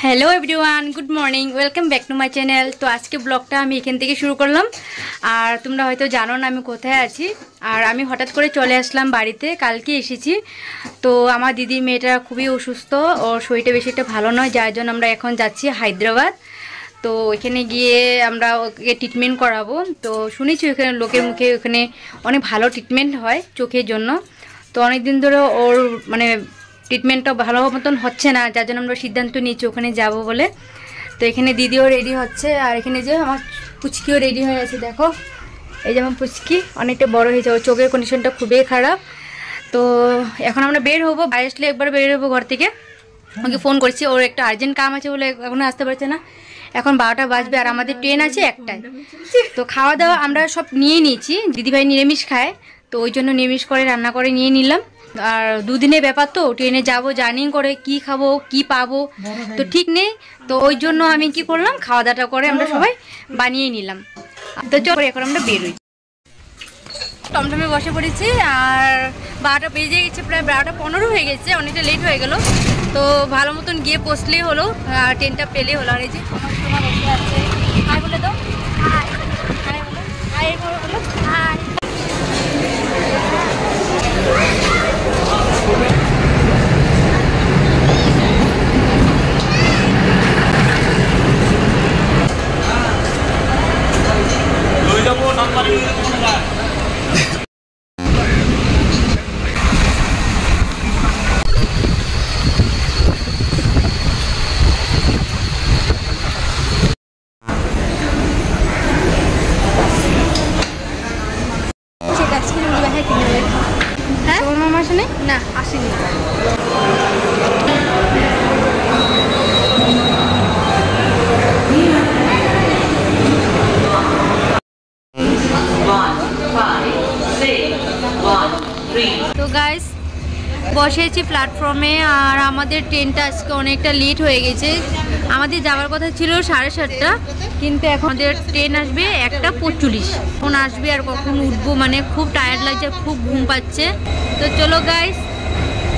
Hello everyone, good morning, welcome back to my channel. তো আজকে ব্লগটা আমি এখান থেকে শুরু করলাম। আর তোমরা হয়তো জানো না আমি কোথায় আছি। আর আমি হঠাৎ করে চলে আসলাম বাড়িতে, কালকে এসেছি। তো আমার দিদি মেয়েটা খুবই অসুস্থ, ওর শরীরটা বেশি একটা ভালো নয়, যার জন্য আমরা এখন যাচ্ছি হায়দ্রাবাদ। তো এখানে গিয়ে আমরা ওকে ট্রিটমেন্ট করাবো। তো শুনেছি ওখানে লোকের মুখে ওখানে অনেক ভালো ট্রিটমেন্ট হয় চোখের জন্য। তো অনেক দিন ধরে ওর ট্রিটমেন্টটা ভালো মতন হচ্ছে না, যার জন্য আমরা সিদ্ধান্ত নিয়েছি ওখানে যাব বলে। তো এখানে দিদিও রেডি হচ্ছে, আর এখানে যে আমার পুচকিও রেডি হয়ে আছে। দেখো এই যে আমার পুচকি অনেকটা বড় হয়েছে, ওর চোখের কন্ডিশনটা খুবই খারাপ। তো এখন আমরা বের হবো, বাইরে আসলে একবার বের হবো ঘর থেকে। ওকে ফোন করছি, ওর একটা আর্জেন্ট কাম আছে বলে এখনও আসতে পারছে না। এখন 12টা বাজবে আর আমাদের ট্রেন আছে 1টায়। তো খাওয়া দাওয়া আমরা সব নিয়ে নিয়েছি, দিদিভাই নিরামিষ খায়, তো ওই জন্য নিরামিষ করে রান্না করে নিয়ে নিলাম। আর দুদিনের ব্যাপার, তো ট্রেনে যাবো, জার্নি করে কি খাবো কি পাবো তো ঠিক নেই। তো ওই জন্য আমি কি করলাম, খাওয়া দাওয়াটা করে আমরা সবাই বানিয়ে নিলাম। তো চলো এখন আমরা বেরোই। টমটমে বসে পড়েছি, আর 12টা বেজে গেছে, প্রায় 12টা 15 হয়ে গেছে, অনেকটা লেট হয়ে গেল। তো ভালো মতন গিয়ে পৌঁছলেই হলো, ট্রেনটা পেলেই হলো। আর এই যে আমার সোনা বসে আছে, হাই বলে দাও, হাই হাই বলো, হাই বলো, হাই। হ্যাঁ তোমার মামা আসেনি? না আসেনি। তো গাইস বসেছি প্ল্যাটফর্মে, আর আমাদের ট্রেনটা আজকে অনেকটা লেট হয়ে গেছে। আমাদের যাওয়ার কথা ছিল 7:30, কিন্তু এখন আমাদের ট্রেন আসবে 1:45। কখন আসবে আর কখন উঠবো, মানে খুব টায়ার্ড লাগছে, খুব ঘুম পাচ্ছে। তো চলো গাইস,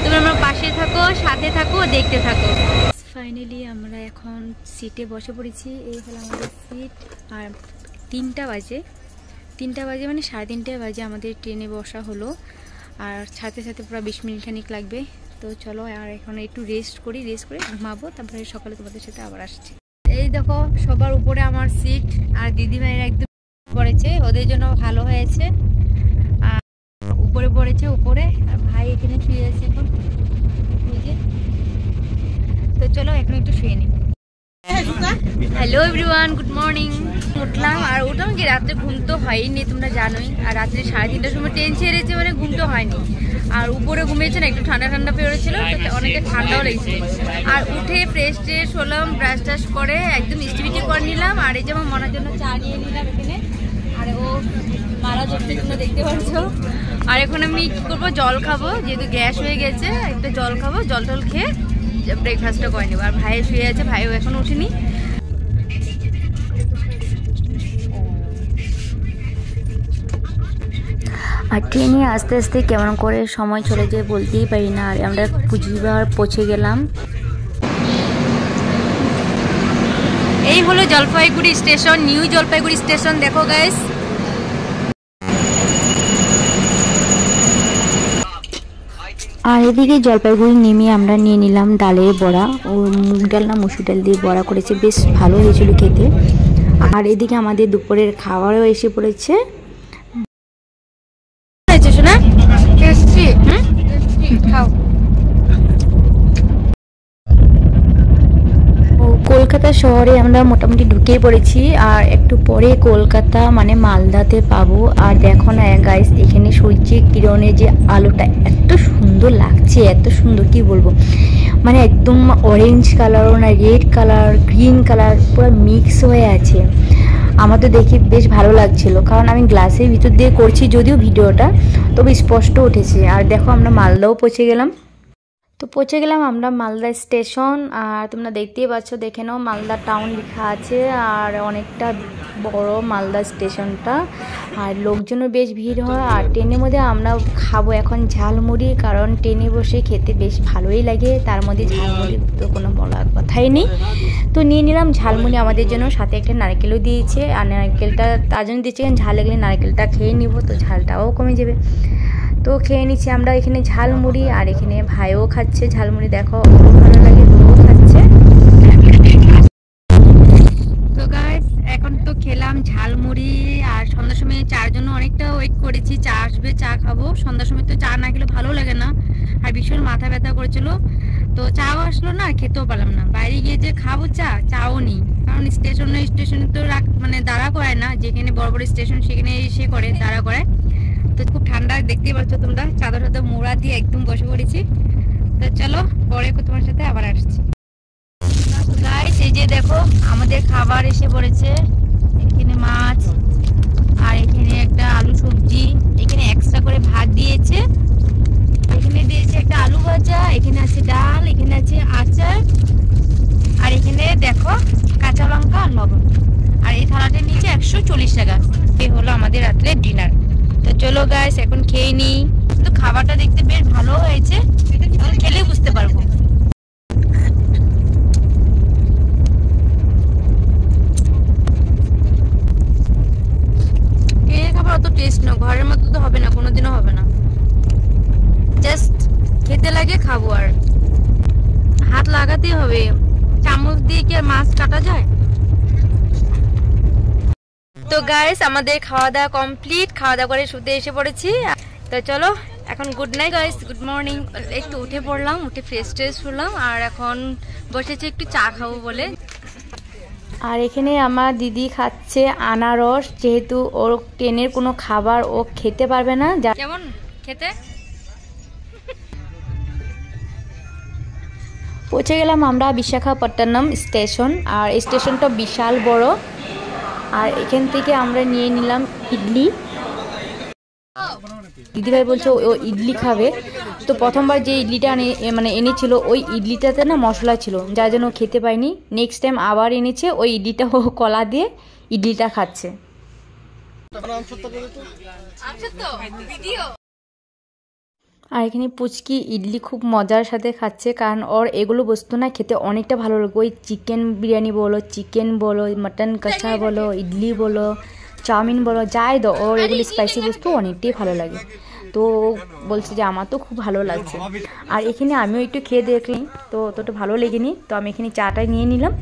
তুমি আমার পাশে থাকো, সাথে থাকো, দেখতে থাকো। ফাইনালি আমরা এখন সিটে বসে পড়েছি। এই হলো আমাদের সিট। আর 3টা বাজে মানে 3:30 বাজে আমাদের ট্রেনে বসা হলো। আর সাথে সাথে পুরো 20 মিনিট খানিক লাগবে। তো চলো আর এখন একটু রেস্ট করে ঘুমাবো, তারপরে সকালে তোমাদের সাথে আবার আসছি। এই দেখো সবার উপরে আমার সিট, আর দিদিভাইয়ের একদম পড়েছে, ওদের জন্য ভালো হয়েছে। আর উপরে পড়েছে উপরে, আর ভাই এখানে শুয়ে আছে এখন। তো চলো এখন একটু শুয়ে নিই। Hello everyone, good morning. উঠলাম, আর উঠলাম কি রাত্রে ঘুম তো হয়নি, তোমরা জানোই। আর রাত্রে 3:30টার সময় ট্রেন ছেড়েছে, মানে ঘুম তো হয়নি। আর উপরে ঘুমিয়েছে না, একটু ঠান্ডা ঠান্ডা পেয়েছিল, অনেকটা ঠান্ডাও লেগেছে। আর উঠে ফ্রেশ ট্রেশ হলাম, ব্রাশ টাশ করে একদম স্টিভিটি করে নিলাম। আর এই যে আমার মনার জন্য চা নিয়ে নিলাম এখানে। আর ও মারা যাচ্ছে, তোমরা দেখতে পাচ্ছ। আর এখন আমি কি করবো, জল খাবো, যেহেতু গ্যাস হয়ে গেছে, একটা জল খাবো, জল টল খেয়ে ব্রেকফাস্টটা করে নেবো। আর ভাই শুয়ে আছে, ভাইও এখন উঠেনি। আর ট্রেনে আস্তে আস্তে কেমন করে সময় চলে যায় বলতেই পারি না। আর আমরা কুচবিহার পৌঁছে গেলাম। এই হলো Jalpaiguri station, new Jalpaiguri station. দেখো গাইস, আর এদিকে জলপাইগুড়ি নেমে আমরা নিয়ে নিলাম ডালের বড়া। ও মুগ ডাল না মসুর ডাল দিয়ে বড়া করেছে, বেশ ভালো হয়েছিল খেতে। আর এদিকে আমাদের দুপুরের খাবারও এসে পড়েছে। কলকাতা শহরে আমরা মোটামুটি ঢুকে পড়েছি, আর একটু পরে কলকাতা মানে মালদাতে পাবো। আর দেখো না গাইস, এখানে সূর্যের কিরণে যে আলোটা এত সুন্দর লাগছে, এত সুন্দর কি বলবো, মানে একদম অরেঞ্জ কালারও না, রেড কালার, গ্রিন কালার পুরো মিক্স হয়ে আছে। আমার তো দেখে বেশ ভালো লাগছিল, কারণ আমি গ্লাসের ভিতর দিয়ে করছি যদিও ভিডিওটা, তবে স্পষ্ট উঠেছে। আর দেখো আমরা মালদাও পৌঁছে গেলাম। তো পৌঁছে গেলাম আমরা মালদা স্টেশন। আর তোমরা দেখতেই পাচ্ছ, দেখে নাও মালদা টাউন লেখা আছে, আর অনেকটা বড় মালদা স্টেশনটা। আর লোকজনও বেশ ভিড় হয়। আর ট্রেনের মধ্যে আমরা খাবো এখন ঝালমুড়ি, কারণ ট্রেনে বসে খেতে বেশ ভালোই লাগে, তার মধ্যে ঝালমুড়ি তো কোনো বলার কথা কথাই নেই। তো নিয়ে নিলাম ঝালমুড়ি আমাদের জন্য, সাথে একটা নারকেলও দিয়েছে। আর নারকেলটা তার জন্য দিয়েছে কারণ ঝাল লাগলে নারকেলটা খেয়ে নিব, তো ঝালটাও কমে যাবে। তো খেয়ে নিচ্ছি আমরা এখানে ঝালমুড়ি, আর এখানে ভাইও খাচ্ছে ঝালমুড়ি। দেখো ভালো লাগে, ও খাচ্ছে। তো গাইস এখন তো খেলাম ঝালমুড়ি, আর সন্ধ্যার সময় চার জন্য অনেকটা ওয়েট করেছি, চা আসবে, চা খাবো। সন্ধ্যার সময় তো চা না খেলে ভালো লাগে না, আর ভীষণ মাথা ব্যথা করেছিল। তো চাও আসলো না, খেতেও পারলাম না। বাইরে গিয়ে যে খাবো চাও নেই, কারণ স্টেশনে তো মানে দাঁড়া করায় না, যেখানে বড় বড় স্টেশন সেখানে এসে করে দাঁড়া করায়। তো খুব ঠান্ডা, দেখতেই পাচ্ছ তোমরা, চাদর টাদর মোড়া দিয়ে একদম বসে পড়েছি। তো চলো পরে তোমার সাথে আবার আসছি। গাইস এই যে দেখো আমাদের খাবার এসে পড়েছে। এখানে মাছ, আর এখানে একটা আলু সবজি, এখানে এক্সট্রা করে ভাত দিয়েছে, এখানে দিয়েছে একটা আলু ভাজা, এখানে আছে ডাল, এখানে আছে আচার, আর এখানে দেখো কাঁচা লঙ্কা আর লবণ। আর এই থালাটার নিচে 140 টাকা। এই হলো আমাদের রাত্রে ডিনার। তো চলো গাইস এখন খেয়ে নিই। তো খাবারটা দেখতে বেশ ভালো হয়েছে, খেলে বুঝতে পারবো। অত টেস্ট না, ঘরের মতো তো হবে না, কোনোদিনও হবে না। জাস্ট খেতে লাগে খাবো, আর হাত লাগাতেই হবে, চামচ দিয়ে কি আর মাছ কাটা যায়? তো গাইস আমাদের খাওয়া দাওয়া কমপ্লিট, খাওয়া দাওয়া করে শুতে এসে পড়েছি। তো চলো এখন good night guys, good morning. একটু উঠে পড়লাম, উঠে ফ্রেশ হলাম, আর এখন বসেছি একটু চা খাবো বলে। আর এখানে আমার দিদি খাচ্ছে আনারস, যেহেতু ওর ট্রেনের কোনো খাবার ও খেতে পারবে না। কেমন খেতে? পৌঁছে গেলাম আমরা বিশাখাপট্টনম স্টেশন, আর স্টেশনটা বিশাল বড়। আর এখান থেকে আমরা নিয়ে নিলাম ইডলি। দিদিভাই বলছে ও ইডলি খাবে। তো প্রথমবার যে ইডলিটা এনেছিল, ওই ইডলিটাতে না মশলা ছিল, যার জন্য খেতে পাইনি। নেক্সট টাইম আবার এনেছে, ওই ইডলিটা ও কলা দিয়ে ইডলিটা খাচ্ছে। আর এখানে পুচকি ইডলি খুব মজার সাথে খাচ্ছে, কারণ ওর এগুলো বস্তু না খেতে অনেকটা ভালো লাগে। ওই চিকেন বিরিয়ানি বলো, চিকেন বলো, মাটন কষা বলো, ইডলি বলো, চাউমিন বলো, যাই দাও, ওর এগুলো স্পাইসি বস্তু অনেকটাই ভালো লাগে। তো বলছে যে আমার তো খুব ভালো লাগছে। আর এখানে আমিও একটু খেয়ে দেখলাম, তো অতটা ভালো লেগেনি। তো আমি এখানে চাটাই নিয়ে নিলাম,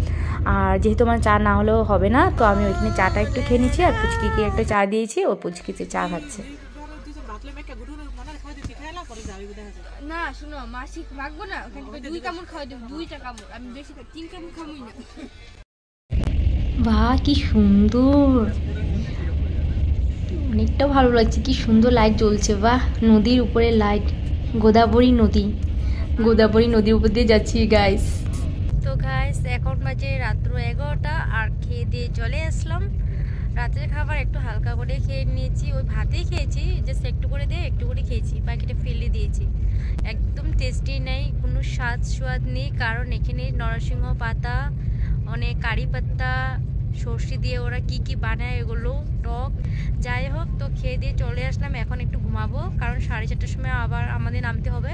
আর যেহেতু আমার চা না হলেও হবে না, তো আমি ওইখানে চাটা একটু খেয়ে নিচ্ছি। আর পুচকিকে একটা চা দিয়েছি, ও পুচকিতে চা খাচ্ছে। না শুনো, মাসিক মাগবো না, ওখানে 2 কামড় খাওয়া দেব, 2টা কামড়, আমি বেশি 3 কামড় খামই না। বাহ কি সুন্দর, অনেকটা ভালো লাগছে, কি সুন্দর লাইট জ্বলছে। বাহ, নদীর উপরে লাইট, গোদাবরী নদীর উপর দিয়ে যাচ্ছি গাইস। তো গাইস এখন বাজে রাত্র 11টা, আর খেয়ে দিয়ে চলে আসলাম। রাতের খাবার একটু হালকা করে খেয়ে নিয়েছি, ওই ভাতেই খেয়েছি, জাস্ট একটু করে খেয়েছি, বাকিটা ফেলে দিয়েছি। একদম টেস্টি নেই, কোনো স্বাদ নেই, কারণ এখানে নরসিংহ পাতা, অনেক কারি পাতা, সর্ষে দিয়ে ওরা কি বানায়, এগুলো টক। যাই হোক, তো খেয়ে দিয়ে চলে আসলাম। এখন একটু ঘুমাবো, কারণ 4:30টার সময় আবার আমাদের নামতে হবে,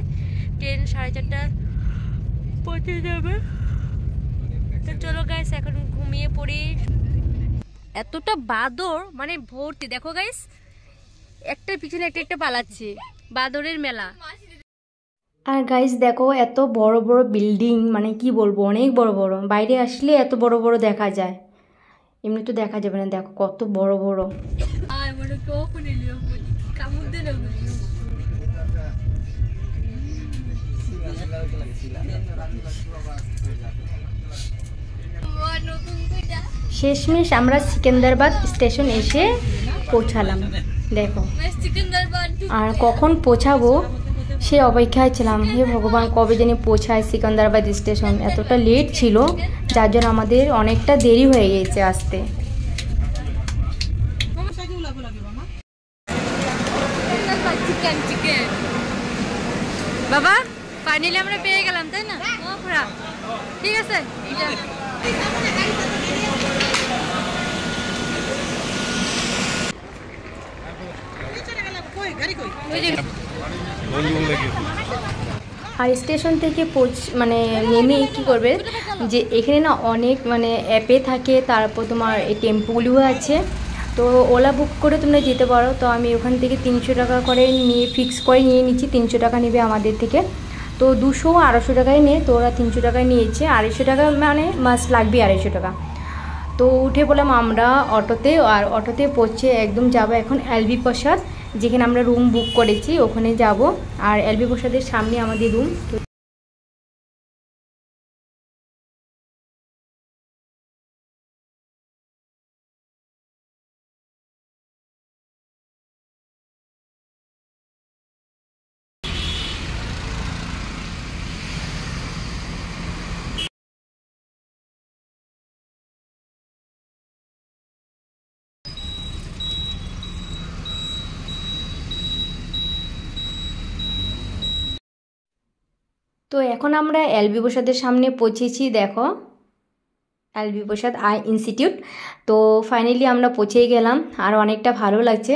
ট্রেন 4:30টায় পৌঁছে যাবে। তো চলো গাইস এখন ঘুমিয়ে পড়ি। এতটা বাদর মানে ভর্তি, দেখো গাইস, একটার পিছনে একটা পালাচ্ছে, বাদরের মেলা। আর গাইস দেখো এত বড় বড় বিল্ডিং, মানে কি বলবো, অনেক বড় বড়। বাইরে আসলে এত বড় বড় দেখা যায়, এমনি তো দেখা যাবে না। দেখো কত বড় বড়। শেষমেশ আমরা সিকান্দারবাদ স্টেশন এসে পৌঁছালাম। দেখো, আর কখন পৌঁছাবো সে অপেক্ষায় ছিলাম। হে ভগবান, কবে জানি পৌঁছায় সিকান্দারবাদ স্টেশন। এতটা লেট ছিল, যার জন্য আমাদের অনেকটা দেরি হয়ে গেছে আসতে। বাবা ফাইনালি আমরা পেয়ে গেলাম, তাই না? ঠিক আছে, আর স্টেশন থেকে মানে নেমে কী করবে যে এখানে না অনেক মানে অ্যাপে থাকে, তারপর তোমার এই টেম্পুগুলিও আছে, তো ওলা বুক করে তোমরা যেতে পারো। তো আমি ওখান থেকে 300 টাকা করে নিয়ে ফিক্স করে নিয়ে নিচ্ছি, 300 টাকা নেবে আমাদের থেকে। তো 200 250 টাকায় নেয়, তো ওরা 300 টাকায় নিয়েছে, 250 টাকা মানে মাস্ট লাগবে 250 টাকা। তো উঠে বললাম আমরা অটোতে, আর অটোতে পৌঁছে একদম যাব এখন এলবি প্রসাদ, যেখানে আমরা রুম বুক করেছি ওখানে যাব। আর এলবি প্রসাদের সামনে আমাদের রুম। তো এখন আমরা এলবি প্রসাদের সামনে পৌঁছেছি, দেখো এলবি প্রসাদ আই ইনস্টিটিউট। তো ফাইনালি আমরা পৌঁছেই গেলাম, আর অনেকটা ভালো লাগছে।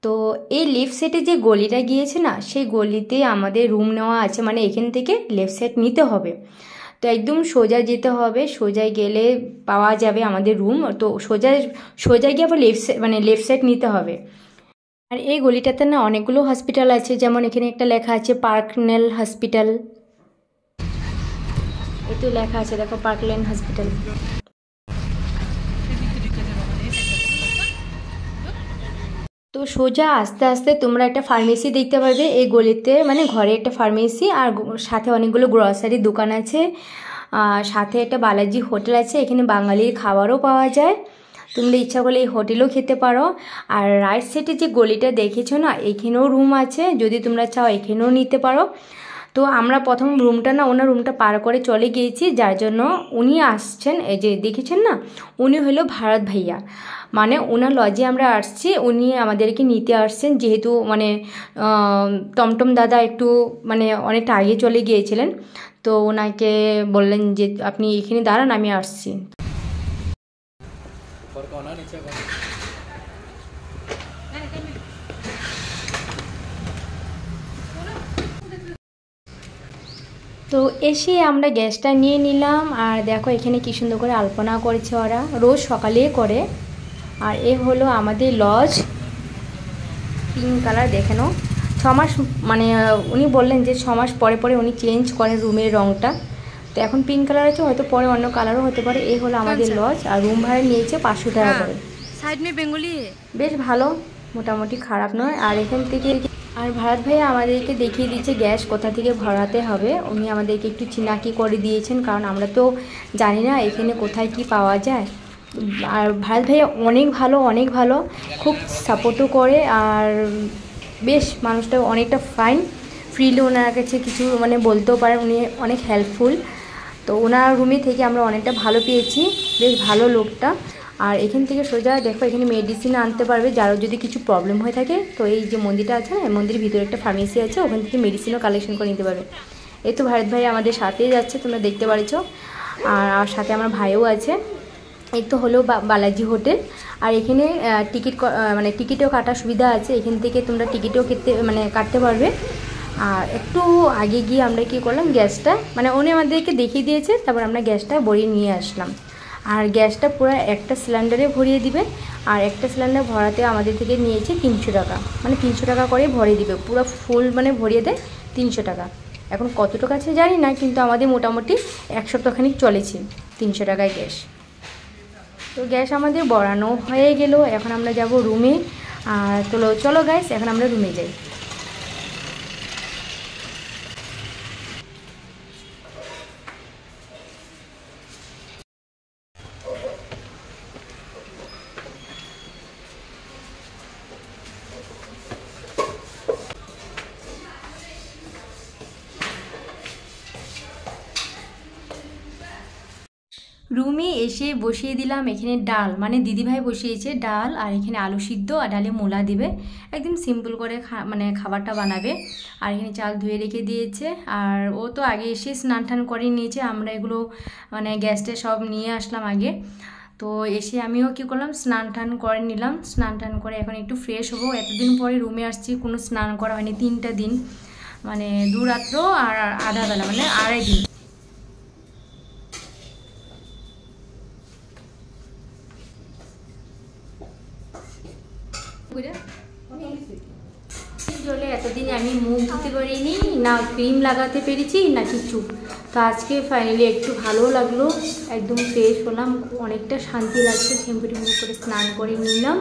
তো এই লেফট সাইডে যে গলিটা গিয়েছে না, সেই গলিতে আমাদের রুম নেওয়া আছে, মানে এখান থেকে লেফট সাইড নিতে হবে। তো একদম সোজা যেতে হবে, সোজায় গেলে পাওয়া যাবে আমাদের রুম। তো সোজা গিয়ে আবার লেফট সাইড নিতে হবে। আর এই গলিটাতে না অনেকগুলো হসপিটাল আছে, যেমন এখানে একটা লেখা আছে পার্কলেন হসপিটাল, এতো লেখা আছে দেখো পার্কলেন হসপিটাল। তো সোজা আস্তে আস্তে তোমরা একটা ফার্মেসি দেখতে পারবে এই গলিতে, মানে ঘরে একটা ফার্মেসি, আর সাথে অনেকগুলো গ্রসারির দোকান আছে, সাথে একটা বালাজি হোটেল আছে, এখানে বাঙালির খাবারও পাওয়া যায়, তোমরা ইচ্ছা করলে এই হোটেলেও খেতে পারো। আর রাইট সাইডে যে গলিটা দেখেছো না, এখানেও রুম আছে, যদি তোমরা চাও এখানেও নিতে পারো। তো আমরা প্রথম রুমটা না, ওনার রুমটা পার করে চলে গিয়েছি, যার জন্য উনি আসছেন, এই যে দেখেছেন না, উনি হলো ভারত ভাইয়া, মানে ওনার লজে আমরা আসছি, উনি আমাদেরকে নিতে আসছেন, যেহেতু মানে টমটম দাদা একটু মানে অনেকটা আগে চলে গিয়েছিলেন, তো ওনাকে বললেন যে আপনি এখানে দাঁড়ান, আমি আসছি। তো এসে আমরা গ্যাসটা নিয়ে নিলাম, আর দেখো এখানে কি সুন্দর করে আলপনা করেছে, ওরা রোজ সকালে করে। আর এ হলো আমাদের লজ, পিঙ্ক কালার, দেখে নাও। 6 মাস মানে উনি বললেন যে 6 মাস পরে পরে উনি চেঞ্জ করেন রুমের রঙটা, তো এখন পিঙ্ক কালার আছে, হয়তো পরে অন্য কালারও হতে পারে। এই হলো আমাদের লজ, আর রুম ভাড়া নিয়েছে 500 টাকা করে। সাইড মে বেঙ্গলি বেশ ভালো, মোটামুটি খারাপ নয়। আর এখান থেকে আর ভারত ভাইয়া আমাদেরকে দেখিয়ে দিচ্ছে গ্যাস কোথা থেকে ভরাতে হবে, উনি আমাদেরকে একটু চিনাকি করে দিয়েছেন, কারণ আমরা তো জানি না এখানে কোথায় কি পাওয়া যায়। আর ভারত ভাইয়া অনেক ভালো, খুব সাপোর্টও করে, আর বেশ মানুষটা অনেকটা ফাইন, ফ্রিলি ওনার কাছে কিছু মানে বলতেও পারেন, উনি অনেক হেল্পফুল। তো ওনার রুমে থেকে আমরা অনেকটা ভালো পেয়েছি, বেশ ভালো লোকটা। আর এখান থেকে সোজা দেখো এখানে মেডিসিন আনতে পারবে, যারও যদি কিছু প্রবলেম হয়ে থাকে। তো এই যে মন্দিরটা আছে না, এই মন্দিরের ভিতরে একটা ফার্মেসি আছে, ওখান থেকে মেডিসিনও কালেকশন করে নিতে পারবে। এই তো ভারত ভাই আমাদের সাথেই যাচ্ছে, তোমরা দেখতে পারছো, আর সাথে আমার ভাইও আছে। এই তো হলো বালাজি হোটেল। আর এখানে টিকিটও কাটার সুবিধা আছে, এখান থেকে তোমরা টিকিটও কাটতে পারবে। আর একটু আগে গিয়ে আমরা কী করলাম, গ্যাসটা মানে উনি আমাদেরকে দেখিয়ে দিয়েছে, তারপর আমরা গ্যাসটা ভরিয়ে নিয়ে আসলাম। আর গ্যাসটা পুরো একটা সিলিন্ডারে ভরিয়ে দিবে, আর একটা সিলিন্ডার ভরাতে আমাদের থেকে নিয়েছে 300 টাকা, মানে 300 টাকা করে ভরিয়ে দিবে, পুরো ফুল মানে ভরিয়ে দেয় 300 টাকা। এখন কত টাকা আছে জানি না, কিন্তু আমাদের মোটামুটি 1 সপ্তাহখানিক চলেছে 300 টাকায় গ্যাস। তো গ্যাস আমাদের ভরানো হয়ে গেল, এখন আমরা যাব রুমে। আর চলো গাইস, এখন আমরা রুমে যাই। রুমে এসে বসিয়ে দিলাম এখানে ডাল, মানে দিদিভাই বসিয়েছে ডাল, আর এখানে আলু সিদ্ধ, আর ডালে মূলা দিবে, একদম সিম্পল করে খাবারটা বানাবে। আর এখানে চাল ধুয়ে রেখে দিয়েছে, আর ও তো আগে এসে স্নান টান করে নিয়েছে, আমরা এগুলো মানে গ্যাসটা সব নিয়ে আসলাম আগে। তো এসে আমিও কী করলাম, স্নান টান করে নিলাম, স্নান টান করে এখন একটু ফ্রেশ হবো। এতদিন পরে রুমে আসছি, কোনো স্নান করা হয়নি 3টা দিন, মানে দুরাত্র আর আধা বেলা, মানে 2.5 দিন। জলে এতদিনে আমি মুখ ধুতে পারিনি, না ক্রিম লাগাতে পেরেছি না কিছু। তো আজকে ফাইনালি একটু ভালো লাগলো, একদম ফ্রেশ হলাম, অনেকটা শান্তি লাগছে। শ্যাম্পু ট্যাম্পু করে স্নান করে নিলাম।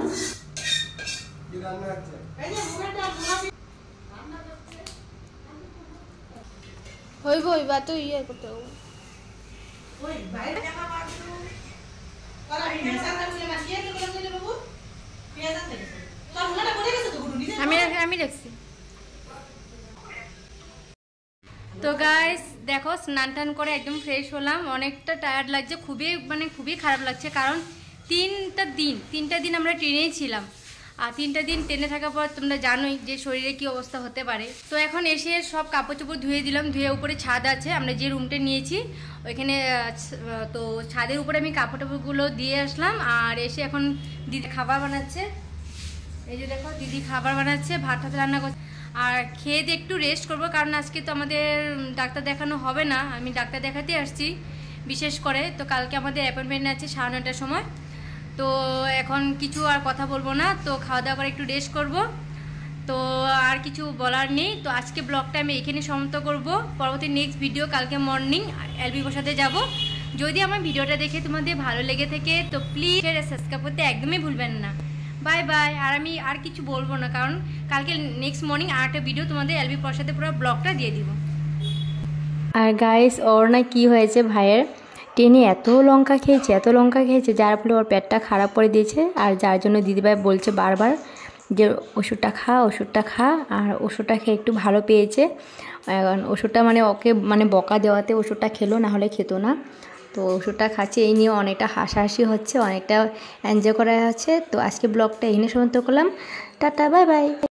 আমি দেখছি। তো গাইস দেখো, স্নান টান করে একদম ফ্রেশ হলাম, অনেকটা টায়ার্ড লাগছে, খুবই খারাপ লাগছে। কারণ 3টা দিন আমরা ট্রেনেই ছিলাম, আর 3টা দিন ট্রেনে থাকার পর তোমরা জানোই যে শরীরে কি অবস্থা হতে পারে। তো এখন এসে সব কাপড় চোপড় ধুয়ে দিলাম, ধুয়ে উপরে ছাদ আছে, আমরা যে রুমটা নিয়েছি ওইখানে। তো ছাদের উপরে আমি কাপড় টাপড়গুলো দিয়ে আসলাম, আর এসে এখন দিদি খাবার বানাচ্ছে। এই যে দেখো, দিদি খাবার বানাচ্ছে, ভাত টাত রান্না করছে। আর খেয়ে দিয়ে একটু রেস্ট করবো, কারণ আজকে তো আমাদের ডাক্তার দেখানো হবে না, আমি ডাক্তার দেখাতে আসছি বিশেষ করে। তো কালকে আমাদের অ্যাপয়েন্টমেন্ট আছে 9:30টার সময়। তো এখন কিছু আর কথা বলবো না, তো খাওয়া দাওয়া করে একটু রেস্ট করব। তো আর কিছু বলার নেই। তো আজকে ব্লগটা আমি এখানে সমাপ্ত করব। পরবর্তী নেক্সট ভিডিও কালকে মর্নিং এলবি বসাতে যাব। যদি আমার ভিডিওটা দেখে তোমাদের ভালো লেগে থাকে তো প্লিজ সাবস্ক্রাইব করতে একদমই ভুলবেন না। Bye bye. আর আমি আর কিছু বলবো না, কারণ কালকে নেক্সট মর্নিং আর একটা ভিডিও তোমাদের এলবি প্রসাদে পুরো ব্লগটা দিয়ে দিব। আর গাইস, ওর না কি হয়েছে, ভাইয়ের ট্রেনে এত লঙ্কা খেয়েছে যার ফলে ওর পেটটা খারাপ করে দিয়েছে। আর যার জন্য দিদিভাই বলছে বারবার যে ওষুধটা খা, আর ওষুধটা খেয়ে একটু ভালো পেয়েছে। এখন ওষুধটা মানে ওকে মানে বকা দেওয়াতে ওষুধটা খেলো, না হলে খেতো না। তো ওষুধটা খাচ্ছে, এই নিয়ে অনেকটা হাসাহাসি হচ্ছে, অনেকটা এনজয় করা হচ্ছে। তো আজকে ব্লগটা এখানে সমাপ্ত করলাম। Tata, bye bye.